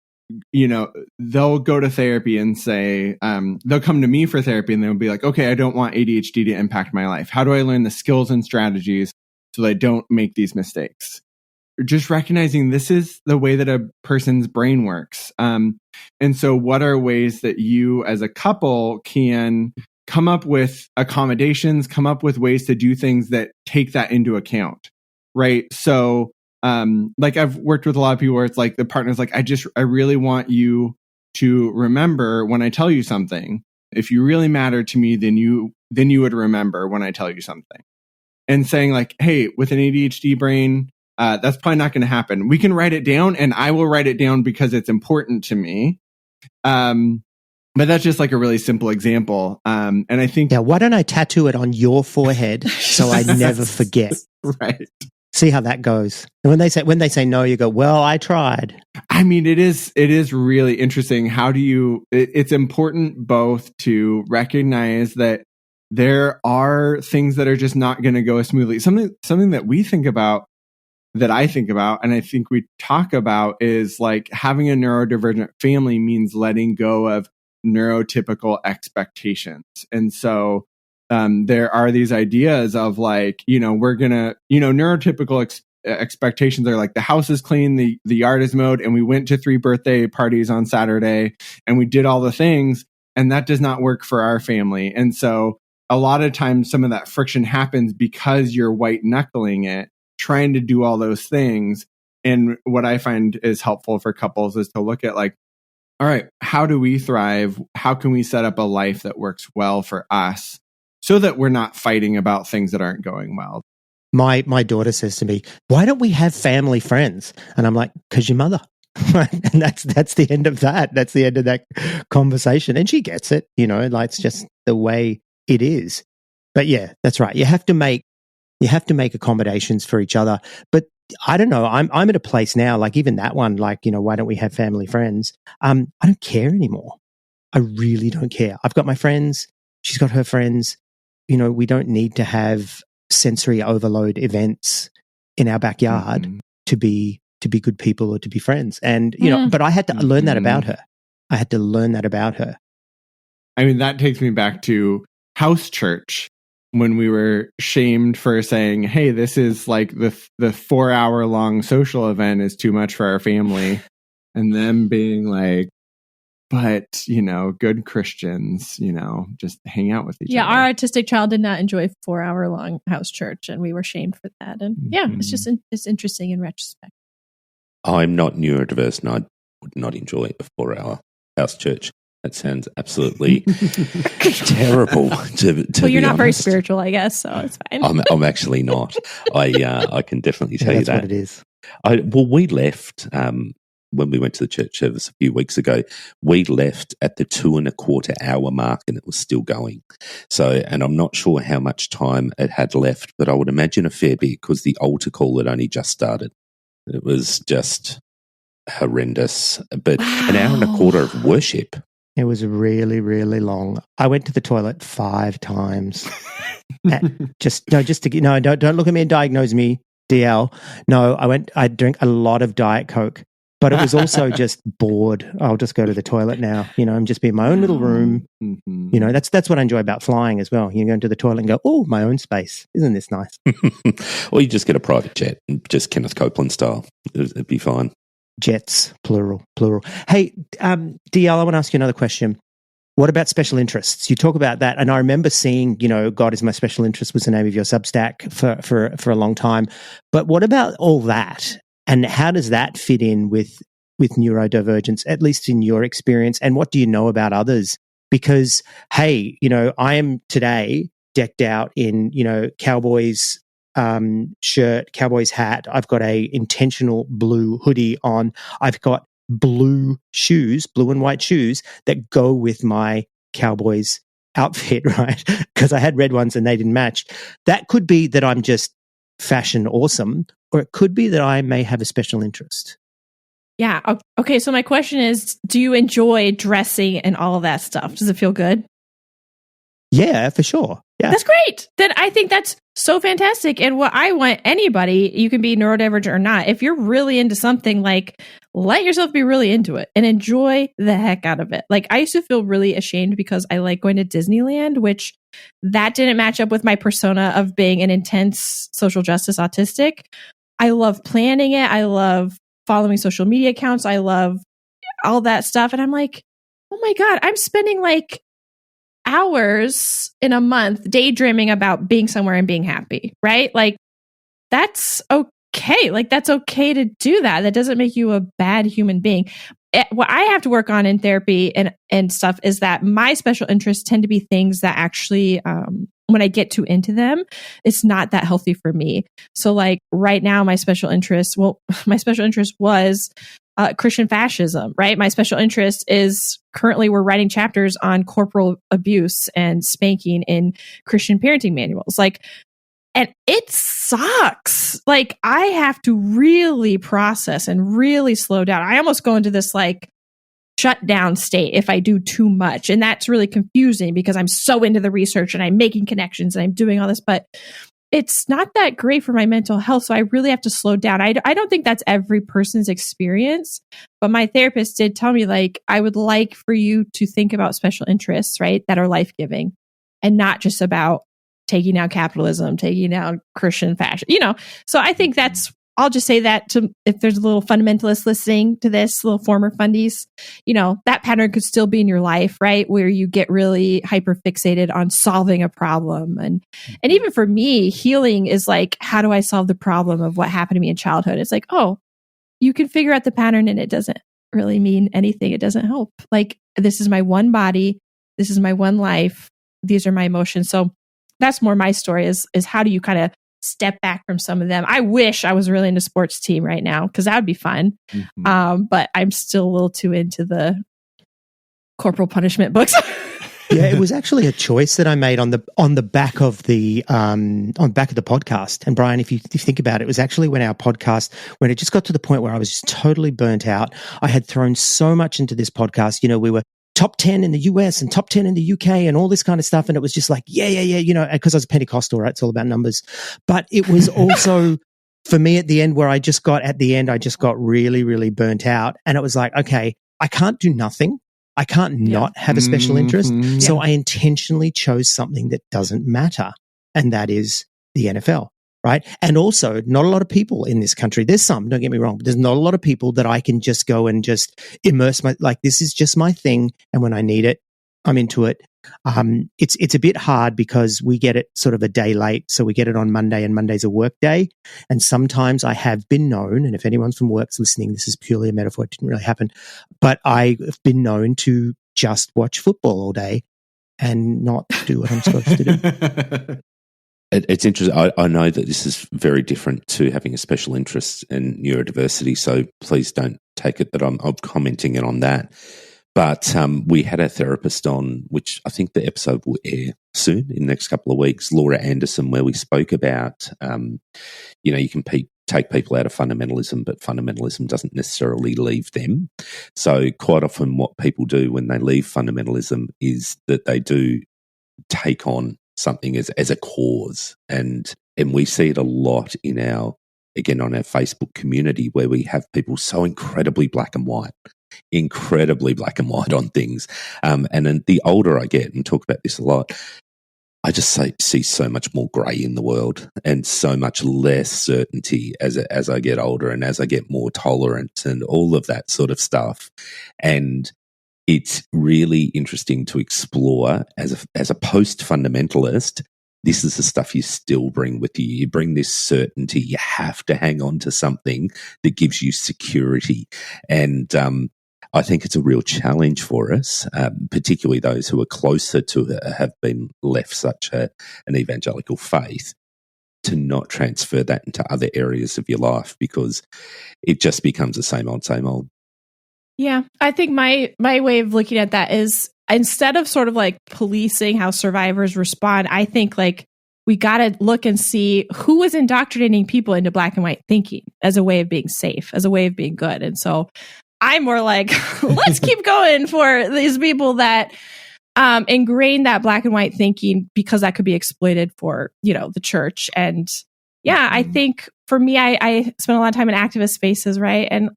they'll go to therapy and say, they'll come to me for therapy and they'll be like, okay, I don't want ADHD to impact my life. How do I learn the skills and strategies so that I don't make these mistakes? Just recognizing this is the way that a person's brain works. And so what are ways that you as a couple can come up with accommodations, come up with ways to do things that take that into account, right? So, like I've worked with a lot of people where it's like the partner's like, I really want you to remember when I tell you something. If you really matter to me, then you would remember when I tell you something. And saying like, hey, with an ADHD brain, that's probably not going to happen. We can write it down, and I will write it down because it's important to me. But that's just like a really simple example. And I think, why don't I tattoo it on your forehead so I never forget? Right. See how that goes. And when they say no, you go, well, I tried. I mean, it is really interesting. It's important both to recognize that there are things that are just not going to go smoothly. Something that we think about, that I think about, and I think we talk about, is like having a neurodivergent family means letting go of neurotypical expectations. And so there are these ideas of like, we're going to, neurotypical expectations are like the house is clean, the yard is mowed, and we went to 3 birthday parties on Saturday and we did all the things, and that does not work for our family. And so a lot of times some of that friction happens because you're white knuckling it, trying to do all those things. And what I find is helpful for couples is to look at like, all right, how do we thrive? How can we set up a life that works well for us so that we're not fighting about things that aren't going well? My daughter says to me, why don't we have family friends? And I'm like, because your mother. And that's the end of that. That's the end of that conversation. And she gets it, like it's just the way it is. But yeah, that's right. You have to make accommodations for each other. But I don't know. I'm at a place now, like even that one, like, why don't we have family friends? I don't care anymore. I really don't care. I've got my friends. She's got her friends. We don't need to have sensory overload events in our backyard to be good people or to be friends. And, but I had to learn that about her. I mean, that takes me back to house church, when we were shamed for saying, hey, this is like the 4-hour long social event is too much for our family. And them being like, but, good Christians, just hang out with each other. Yeah, our autistic child did not enjoy 4-hour long house church, and we were shamed for that. And it's interesting in retrospect. I'm not neurodiverse, and I would not enjoy a 4-hour house church. That sounds absolutely terrible. Well, you're not very spiritual, I guess, so it's fine. I'm actually not. I can definitely tell you that. That's what it is. We left when we went to the church service a few weeks ago. We left at the 2.25 hour mark, and it was still going. So, and I'm not sure how much time it had left, but I would imagine a fair bit because the altar call had only just started. It was just horrendous. But an hour and a quarter of worship. It was really, really long. I went to the toilet 5 times. Don't look at me and diagnose me, DL. No, I drank a lot of Diet Coke, but it was also just bored. I'll just go to the toilet now. I'm just be in my own little room. Mm-hmm. That's what I enjoy about flying as well. You go into the toilet and go, oh, my own space. Isn't this nice? Or you just get a private jet, just Kenneth Copeland style. It'd be fine. Jets, plural. Hey, DL, I want to ask you another question. What about special interests? You talk about that, and I remember seeing, God is my special interest was the name of your Substack for a long time. But what about all that, and how does that fit in with neurodivergence, at least in your experience? And what do you know about others? Because, hey, I am today decked out in, Cowboys shirt, Cowboys hat. I've got a intentional blue hoodie on. I've got blue shoes, blue and white shoes that go with my Cowboys outfit, right? Because I had red ones and they didn't match. That could be that I'm just fashion awesome, or it could be that I may have a special interest. Yeah. Okay. So my question is, do you enjoy dressing and all of that stuff? Does it feel good? Yeah, for sure. Yeah. That's great. Then I think that's so fantastic. And what I want anybody, you can be neurodivergent or not, if you're really into something, like let yourself be really into it and enjoy the heck out of it. Like I used to feel really ashamed because I like going to Disneyland, which that didn't match up with my persona of being an intense social justice autistic. I love planning it. I love following social media accounts. I love all that stuff. And I'm like, oh my God, I'm spending like hours in a month daydreaming about being somewhere and being happy, right? Like that's okay. Like that's okay to do that. That doesn't make you a bad human being. What I have to work on in therapy and stuff is that my special interests tend to be things that actually, when I get too into them, it's not that healthy for me. So like right now, my special interest was Christian fascism, right? My special interest is currently we're writing chapters on corporal abuse and spanking in Christian parenting manuals. Like, and it's sucks. Like, I have to really process and really slow down. I almost go into this like shut down state if I do too much. And that's really confusing because I'm so into the research and I'm making connections and I'm doing all this, but it's not that great for my mental health. So I really have to slow down. I don't think that's every person's experience, but my therapist did tell me, like, I would like for you to think about special interests, right, that are life-giving and not just about taking down capitalism, taking down Christian fashion, So I think I'll just say that to, if there's a little fundamentalist listening to this, little former fundies, that pattern could still be in your life, right? Where you get really hyper fixated on solving a problem. And even for me, healing is like, how do I solve the problem of what happened to me in childhood? It's like, oh, you can figure out the pattern and it doesn't really mean anything. It doesn't help. Like, this is my one body. This is my one life. These are my emotions. So that's more my story is how do you kind of step back from some of them. I wish I was really into sports team right now because that would be fun. But I'm still a little too into the corporal punishment books. Yeah, it was actually a choice that I made on the back of the podcast. And Brian, if you think about it, it was actually when it just got to the point where I was just totally burnt out. I had thrown so much into this podcast. We were top 10 in the US and top 10 in the UK and all this kind of stuff. And it was just like, yeah, because I was Pentecostal, right? It's all about numbers. But it was also for me at the end where I just got really, really burnt out. And it was like, okay, I can't do nothing. I can't not have a special interest. So I intentionally chose something that doesn't matter. And that is the NFL. Right. And also not a lot of people in this country. There's some, don't get me wrong, but there's not a lot of people that I can just go and just immerse this is just my thing. And when I need it, I'm into it. It's a bit hard because we get it sort of a day late. So we get it on Monday and Monday's a work day. And sometimes I have been known, and if anyone's from work's listening, this is purely a metaphor. It didn't really happen, but I've been known to just watch football all day and not do what I'm supposed to do. It's interesting. I know that this is very different to having a special interest in neurodiversity, so please don't take it that I'm commenting on that. But we had a therapist on, which I think the episode will air soon in the next couple of weeks, Laura Anderson, where we spoke about, you can take people out of fundamentalism, but fundamentalism doesn't necessarily leave them. So quite often what people do when they leave fundamentalism is that they do take on something as a cause. And we see it a lot on our Facebook community where we have people so incredibly black and white on things. And then the older I get, and talk about this a lot, I just see so much more grey in the world and so much less certainty as I get older and as I get more tolerant and all of that sort of stuff. And it's really interesting to explore as a post-fundamentalist. This is the stuff you still bring with you. You bring this certainty. You have to hang on to something that gives you security. And I think it's a real challenge for us, particularly those who are closer to have been left such an evangelical faith, to not transfer that into other areas of your life because it just becomes the same old, same old. Yeah, I think my way of looking at that is instead of sort of like policing how survivors respond, I think like we got to look and see who is indoctrinating people into black and white thinking as a way of being safe, as a way of being good. And so I'm more like, let's keep going for these people that ingrain that black and white thinking because that could be exploited for, the church. And yeah, I think for me, I spent a lot of time in activist spaces, right? And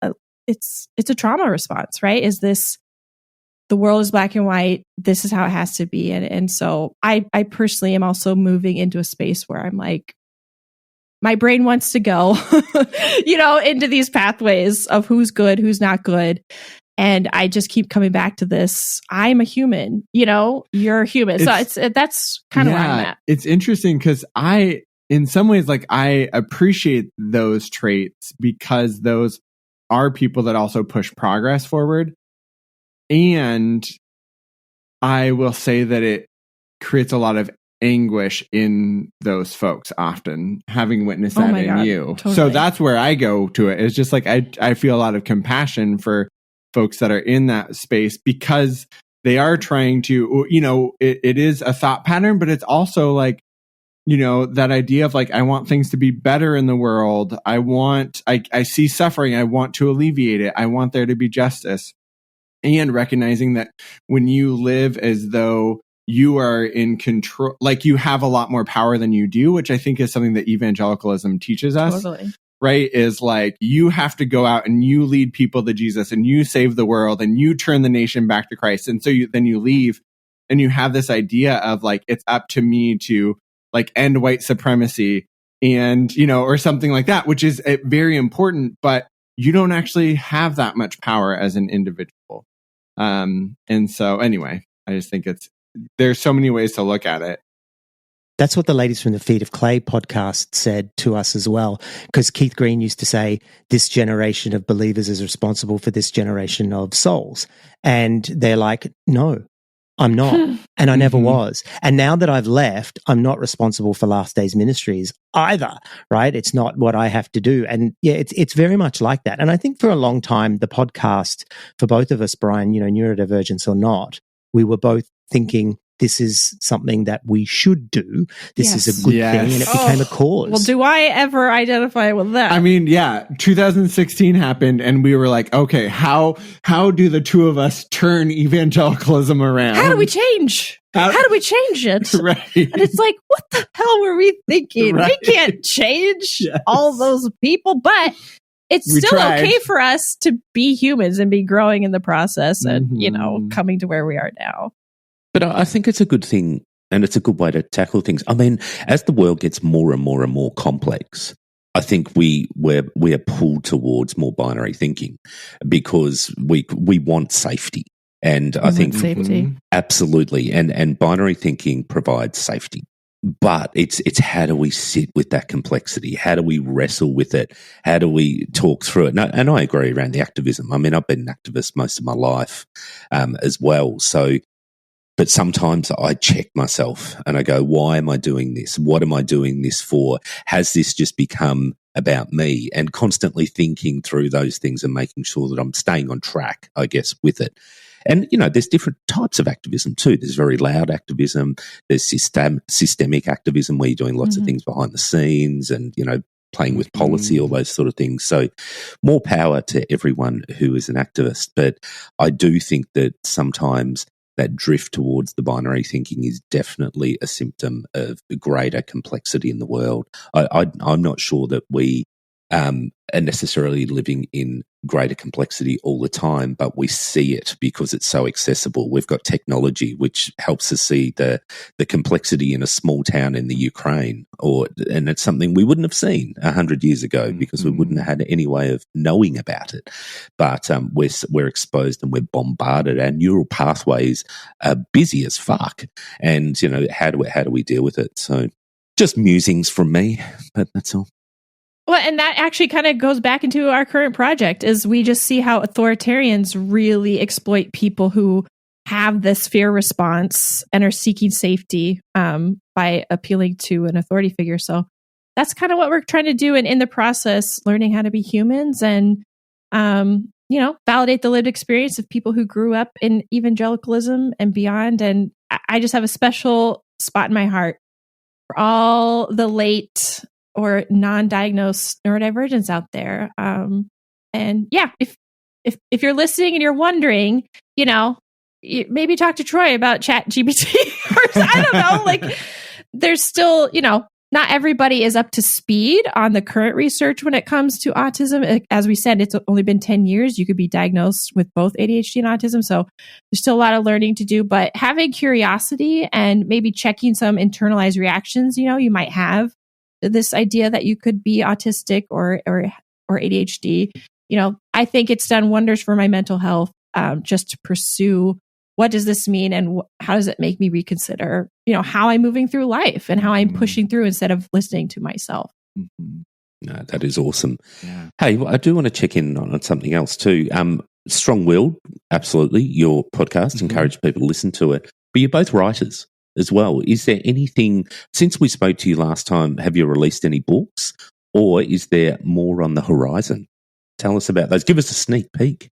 it's a trauma response, right? Is this, the world is black and white. This is how it has to be. And so I personally am also moving into a space where I'm like, my brain wants to go, into these pathways of who's good, who's not good. And I just keep coming back to this. I'm a human, you're a human. So that's kind of where I'm at. It's interesting because in some ways, like I appreciate those traits because those are people that also push progress forward. And I will say that it creates a lot of anguish in those folks often, having witnessed that in you. Totally. So that's where I go to it. It's just like I feel a lot of compassion for folks that are in that space because they are trying to, it is a thought pattern, but it's also like that idea of like, I want things to be better in the world. I see suffering. I want to alleviate it. I want there to be justice. And recognizing that when you live as though you are in control, like you have a lot more power than you do, which I think is something that evangelicalism teaches us. Totally. Right? Is like, you have to go out and you lead people to Jesus and you save the world and you turn the nation back to Christ. And so then you leave and you have this idea of like, it's up to me to like end white supremacy and, or something like that, which is very important, but you don't actually have that much power as an individual. And so anyway, I just think there's so many ways to look at it. That's what the Ladies from the Feet of Clay podcast said to us as well. Because Keith Green used to say, this generation of believers is responsible for this generation of souls. And they're like, no, I'm not. And I never was. And now that I've left, I'm not responsible for Last Days Ministries either, right? It's not what I have to do. And yeah, it's very much like that. And I think for a long time, the podcast for both of us, Brian, neurodivergence or not, we were both thinking, this is something that we should do. This is a good thing. And it became a cause. Well, do I ever identify with that? I mean, 2016 happened and we were like, okay, how do the two of us turn evangelicalism around? How do we change? How do we change it? Right. And it's like, what the hell were we thinking? Right. We can't change all those people, but it's still okay for us to be humans and be growing in the process and, coming to where we are now. But I think it's a good thing and it's a good way to tackle things. I mean, as the world gets more and more and more complex, I think we are pulled towards more binary thinking because we want safety. And I think safety. Absolutely. And binary thinking provides safety. But it's how do we sit with that complexity? How do we wrestle with it? How do we talk through it? And I agree around the activism. I mean, I've been an activist most of my life as well. But sometimes I check myself and I go, why am I doing this? What am I doing this for? Has this just become about me? And constantly thinking through those things and making sure that I'm staying on track, I guess, with it. And, there's different types of activism too. There's very loud activism. There's systemic activism where you're doing lots of things behind the scenes and, playing with policy, all those sort of things. So more power to everyone who is an activist. But I do think that sometimes that drift towards the binary thinking is definitely a symptom of greater complexity in the world. I'm not sure that we are necessarily living in greater complexity all the time, but we see it because it's so accessible. We've got technology which helps us see the complexity in a small town in the Ukraine, and it's something we wouldn't have seen 100 years ago because we wouldn't have had any way of knowing about it. But we're exposed and we're bombarded. Our neural pathways are busy as fuck, and how do we deal with it? So, just musings from me, but that's all. Well, and that actually kind of goes back into our current project is we just see how authoritarians really exploit people who have this fear response and are seeking safety by appealing to an authority figure. So that's kind of what we're trying to do. And in the process, learning how to be humans and, validate the lived experience of people who grew up in evangelicalism and beyond. And I just have a special spot in my heart for all the late or non-diagnosed neurodivergence out there. If you're listening and you're wondering, maybe talk to Troy about ChatGPT or I don't know, there's still, not everybody is up to speed on the current research when it comes to autism. As we said, it's only been 10 years. You could be diagnosed with both ADHD and autism. So there's still a lot of learning to do, but having curiosity and maybe checking some internalized reactions, you might have this idea that you could be autistic or ADHD, I think it's done wonders for my mental health, just to pursue what does this mean and how does it make me reconsider, how I'm moving through life and how I'm pushing through instead of listening to myself. No, that is awesome. Yeah. Hey, I do want to check in on something else too. Strong-willed, absolutely. Your podcast, encourage people to listen to it, but you're both writers as well. Is there anything, since we spoke to you last time, have you released any books or is there more on the horizon? Tell us about those. Give us a sneak peek.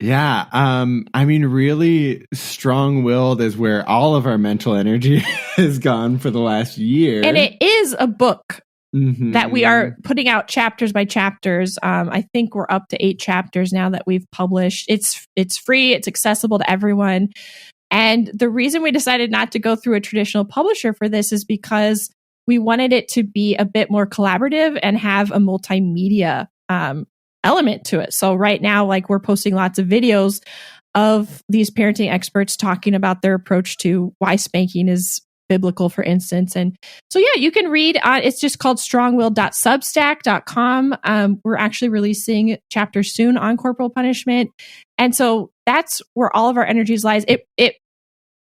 Yeah. I mean, really strong-willed is where all of our mental energy has gone for the last year. And it is a book that we are putting out chapters by chapters. I think we're up to 8 chapters now that we've published. It's free. It's accessible to everyone. And the reason we decided not to go through a traditional publisher for this is because we wanted it to be a bit more collaborative and have a multimedia element to it. So right now, like, we're posting lots of videos of these parenting experts talking about their approach to why spanking is biblical, for instance. And so, yeah, you can read, it's just called strongwill.substack.com. We're actually releasing chapters soon on corporal punishment. And so that's where all of our energies lies. It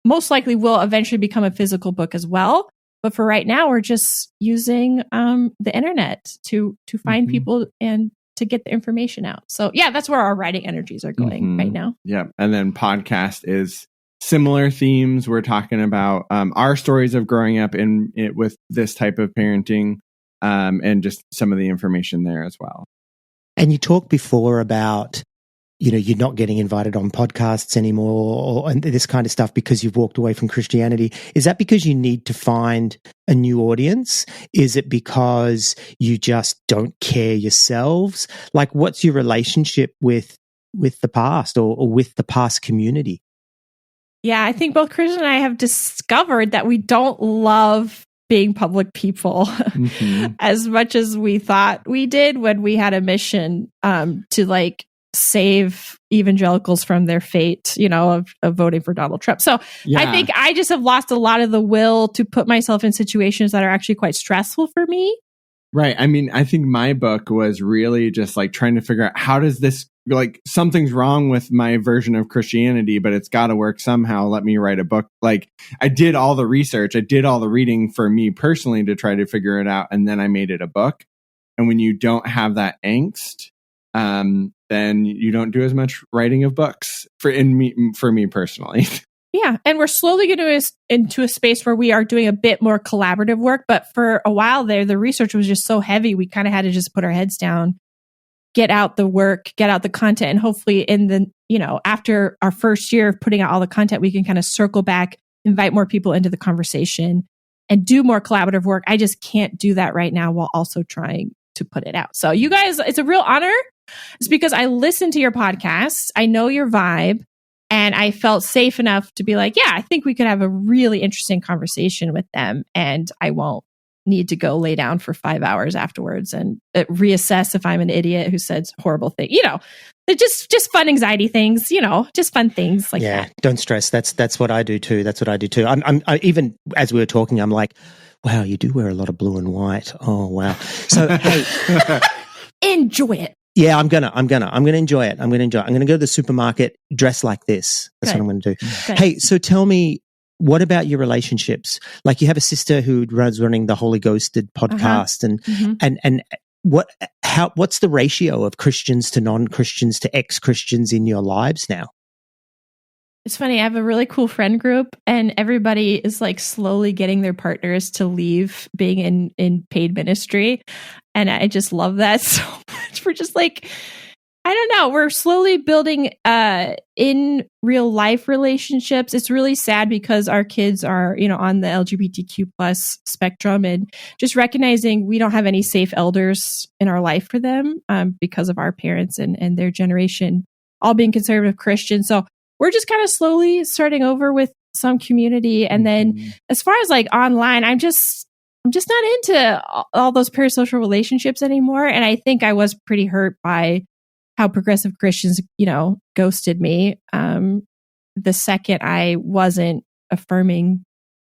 most likely will eventually become a physical book as well. But for right now, we're just using the internet to find people and to get the information out. So yeah, that's where our writing energies are going right now. Yeah. And then podcast is similar themes. We're talking about our stories of growing up with this type of parenting, and just some of the information there as well. And you talked before about, you're not getting invited on podcasts anymore and this kind of stuff because you've walked away from Christianity. Is that because you need to find a new audience? Is it because you just don't care yourselves? Like, what's your relationship with the past or with the past community? Yeah, I think both Chris and I have discovered that we don't love being public people as much as we thought we did when we had a mission to like save evangelicals from their fate, of voting for Donald Trump. So yeah. I think I just have lost a lot of the will to put myself in situations that are actually quite stressful for me. Right. I mean, I think my book was really just like trying to figure out how does this, like, something's wrong with my version of Christianity, but it's got to work somehow. Let me write a book. Like, I did all the research. I did all the reading for me personally to try to figure it out. And then I made it a book. And when you don't have that angst, then you don't do as much writing of books for me personally. Yeah. And we're slowly getting into a space where we are doing a bit more collaborative work. But for a while there, the research was just so heavy. We kind of had to just put our heads down, get out the work, get out the content. And hopefully after our first year of putting out all the content, we can kind of circle back, invite more people into the conversation and do more collaborative work. I just can't do that right now while also trying to put it out. So you guys, it's a real honor. It's because I listened to your podcast. I know your vibe. And I felt safe enough to be like, yeah, I think we could have a really interesting conversation with them. And I won't need to go lay down for 5 hours afterwards and reassess if I'm an idiot who said horrible things. They're just fun anxiety things, just fun things like that. Yeah, don't stress. That's what I do too. I even as we were talking, I'm like, wow, you do wear a lot of blue and white. Oh, wow. So, hey. Enjoy it. Yeah, I'm gonna enjoy it. I'm gonna go to the supermarket, dress like this. That's what I'm gonna do. Good. Hey, so tell me, what about your relationships? Like, you have a sister who runs running the Holy Ghosted podcast, and what's the ratio of Christians to non-Christians to ex-Christians in your lives now? It's funny. I have a really cool friend group, and everybody is like slowly getting their partners to leave being in paid ministry. And I just love that so much. We're just like, I don't know. We're slowly building in real life relationships. It's really sad because our kids are, on the LGBTQ plus spectrum, and just recognizing we don't have any safe elders in our life for them because of our parents and their generation all being conservative Christians. So we're just kind of slowly starting over with some community. And then as far as like online, I'm just not into all those parasocial relationships anymore. And I think I was pretty hurt by how progressive Christians, ghosted me. The second I wasn't affirming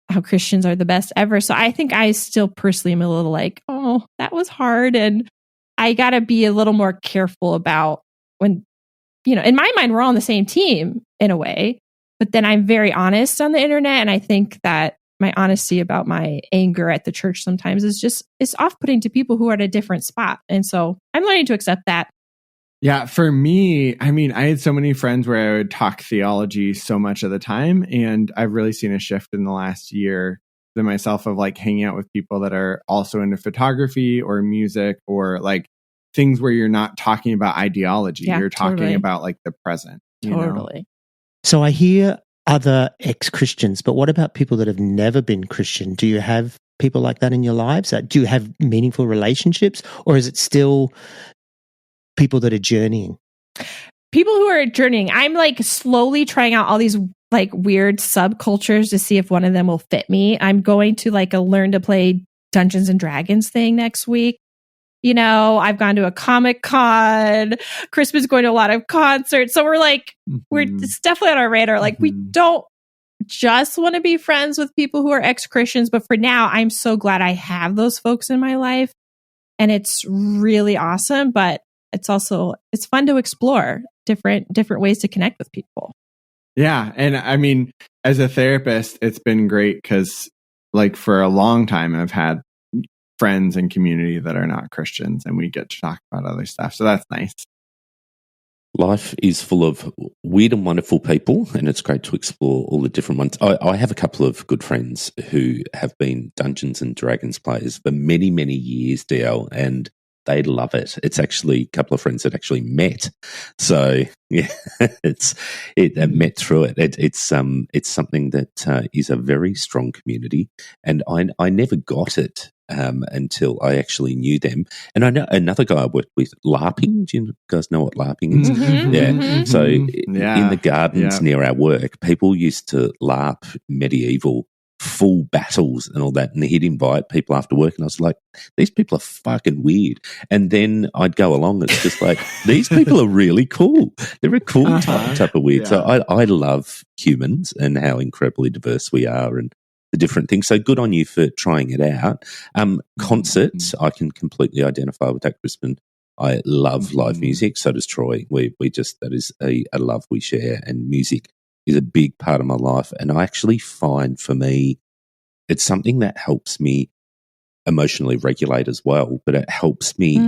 how Christians are the best ever. So I think I still personally am a little like, oh, that was hard. And I got to be a little more careful about when, in my mind, we're all on the same team in a way, but then I'm very honest on the internet. And I think that my honesty about my anger at the church sometimes it's off-putting to people who are at a different spot. And so I'm learning to accept that. Yeah, for me, I mean, I had so many friends where I would talk theology so much of the time. And I've really seen a shift in the last year to myself of like hanging out with people that are also into photography or music or like things where you're not talking about ideology. You're talking about like the present. you know? Totally. So I hear other ex-Christians, but what about people that have never been Christian? Do you have people like that in your lives? Do you have meaningful relationships, or is it still people that are journeying? People who are journeying. I'm like slowly trying out all these like weird subcultures to see if one of them will fit me. I'm going to like a learn to play Dungeons and Dragons thing next week. You know, I've gone to a Comic-Con. Krispin's going to a lot of concerts. So we're like, it's definitely on our radar. Like, we don't just want to be friends with people who are ex-Christians. But for now, I'm so glad I have those folks in my life. And it's really awesome. But it's fun to explore different ways to connect with people. Yeah. And I mean, as a therapist, it's been great because like for a long time, I've had friends and community that are not Christians, and we get to talk about other stuff. So that's nice. Life is full of weird and wonderful people, and it's great to explore all the different ones. I have a couple of good friends who have been Dungeons and Dragons players for many, many years, DL, and they love it. It's actually a couple of friends that actually met. So yeah, met through it. It's something that is a very strong community, and I never got it until I actually knew them. And I know another guy I worked with, LARPing. Do you guys know what LARPing is? Mm-hmm. Yeah. Mm-hmm. So in the gardens near our work, people used to LARP medieval full battles and all that, and he'd invite people after work, and I was like, these people are fucking weird. And then I'd go along, and it's just like, these people are really cool. They're a cool type of weird. So I love humans and how incredibly diverse we are and the different things. So good on you for trying it out. Concerts, I can completely identify with that, Krispin. I love live music. So does Troy. We just, that is a love we share, and music is a big part of my life. And I actually find for me, it's something that helps me emotionally regulate as well, but it helps me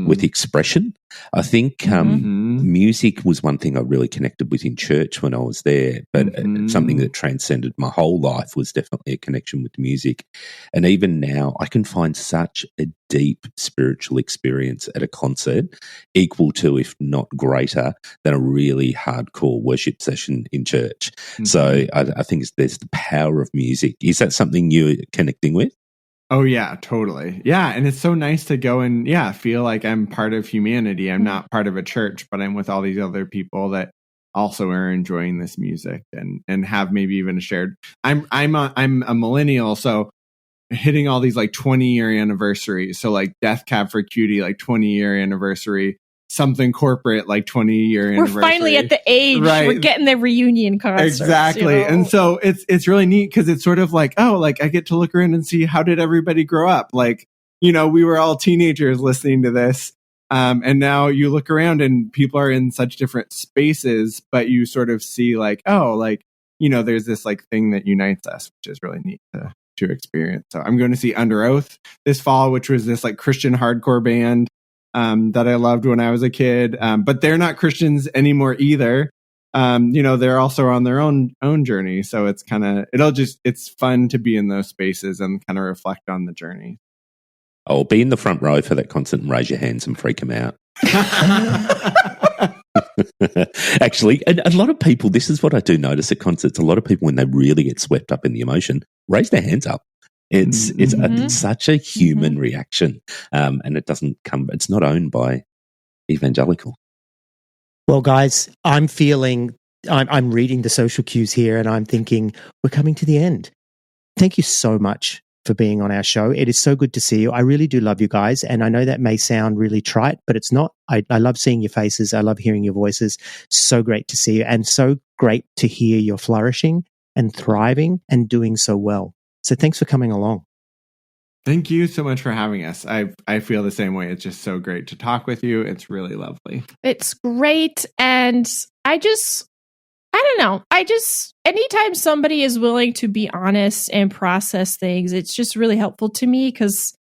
with expression. I think music was one thing I really connected with in church when I was there, but something that transcended my whole life was definitely a connection with music. And even now, I can find such a deep spiritual experience at a concert, equal to, if not greater, than a really hardcore worship session in church. So I think there's the power of music. Is that something you're connecting with? Oh, yeah, totally. Yeah. And it's so nice to go and, feel like I'm part of humanity. I'm not part of a church, but I'm with all these other people that also are enjoying this music and have maybe even a shared. I'm a millennial, so hitting all these like 20-year anniversaries. So like Death Cab for Cutie, like 20-year anniversary. Something corporate, like 20-year anniversary. We're finally at the age, right? We're getting the reunion concerts. Exactly. You know? And so it's really neat because it's sort of like, I get to look around and see how did everybody grow up? Like, we were all teenagers listening to this. And now you look around and people are in such different spaces, but you sort of see like, there's this like thing that unites us, which is really neat to experience. So I'm going to see Under Oath this fall, which was this like Christian hardcore band that I loved when I was a kid. But they're not Christians anymore either. They're also on their own journey. So it's it's fun to be in those spaces and kind of reflect on the journey. Oh, be in the front row for that concert and raise your hands and freak them out. Actually, a lot of people, this is what I do notice at concerts, a lot of people, when they really get swept up in the emotion, raise their hands up. It's such a human reaction, and it's not owned by evangelical. Well, guys, I'm reading the social cues here, and I'm thinking we're coming to the end. Thank you so much for being on our show. It is so good to see you. I really do love you guys, and I know that may sound really trite, but it's not. I love seeing your faces. I love hearing your voices. So great to see you, and so great to hear you're flourishing and thriving and doing so well. So thanks for coming along. Thank you so much for having us. I feel the same way. It's just so great to talk with you. It's really lovely. It's great. And I don't know. Anytime somebody is willing to be honest and process things, it's just really helpful to me because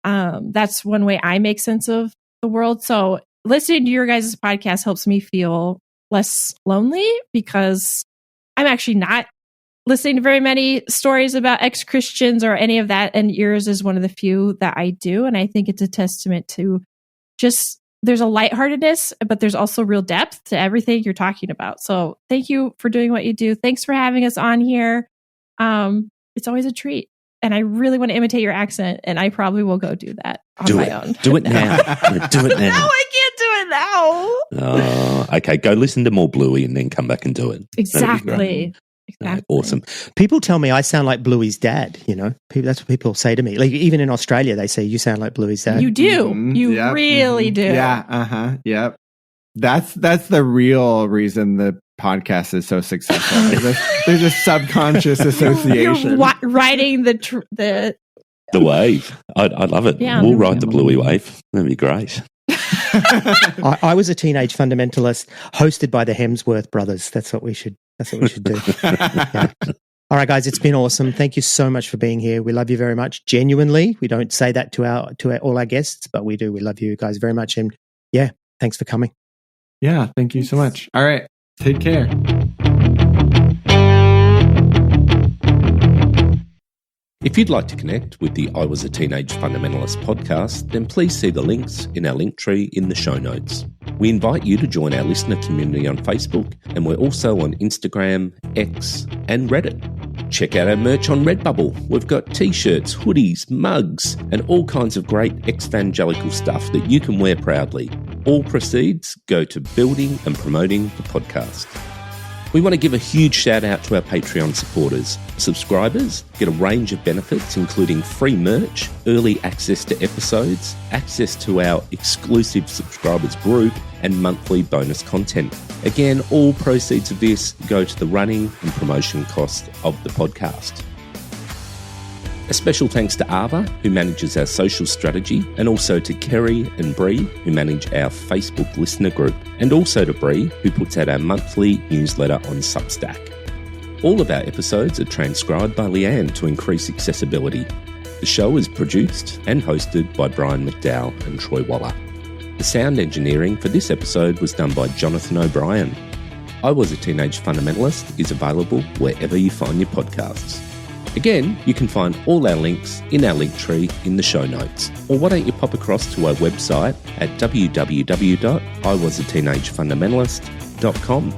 that's one way I make sense of the world. So listening to your guys' podcast helps me feel less lonely because I'm actually not listening to very many stories about ex-Christians or any of that. And yours is one of the few that I do. And I think it's a testament to just there's a lightheartedness, but there's also real depth to everything you're talking about. So thank you for doing what you do. Thanks for having us on here. It's always a treat. And I really want to imitate your accent, and I probably will go do that on my own. Do it now. Do it now. No, I can't do it now. Oh, okay. Go listen to more Bluey and then come back and do it. Exactly. Awesome. People tell me I sound like Bluey's dad, That's what people say to me. Like, even in Australia, they say, you sound like Bluey's dad. You do. You really do. Yeah. Yep. That's the real reason the podcast is so successful. There's a subconscious association. You're riding the wave. I love it. Yeah. We'll ride the Bluey wave. That'd be great. I was a teenage fundamentalist hosted by the Hemsworth brothers. That's what we should do. Yeah. All right, guys, it's been awesome. Thank you so much for being here. We love you very much. Genuinely, we don't say that to all our guests, but we do. We love you guys very much. And yeah, thanks for coming. Yeah, thank you so much. All right, take care. If you'd like to connect with the I Was a Teenage Fundamentalist podcast, then please see the links in our link tree in the show notes. We invite you to join our listener community on Facebook, and we're also on Instagram, X, and Reddit. Check out our merch on Redbubble. We've got t-shirts, hoodies, mugs, and all kinds of great evangelical stuff that you can wear proudly. All proceeds go to building and promoting the podcast. We want to give a huge shout out to our Patreon supporters. Subscribers get a range of benefits, including free merch, early access to episodes, access to our exclusive subscribers group, and monthly bonus content. Again, all proceeds of this go to the running and promotion cost of the podcast. A special thanks to Ava, who manages our social strategy, and also to Kerry and Bree, who manage our Facebook listener group, and also to Bree, who puts out our monthly newsletter on Substack. All of our episodes are transcribed by Leanne to increase accessibility. The show is produced and hosted by Brian McDowell and Troy Waller. The sound engineering for this episode was done by Jonathan O'Brien. I Was a Teenage Fundamentalist is available wherever you find your podcasts. Again, you can find all our links in our link tree in the show notes. Or why don't you pop across to our website at www.iwasateenagefundamentalist.com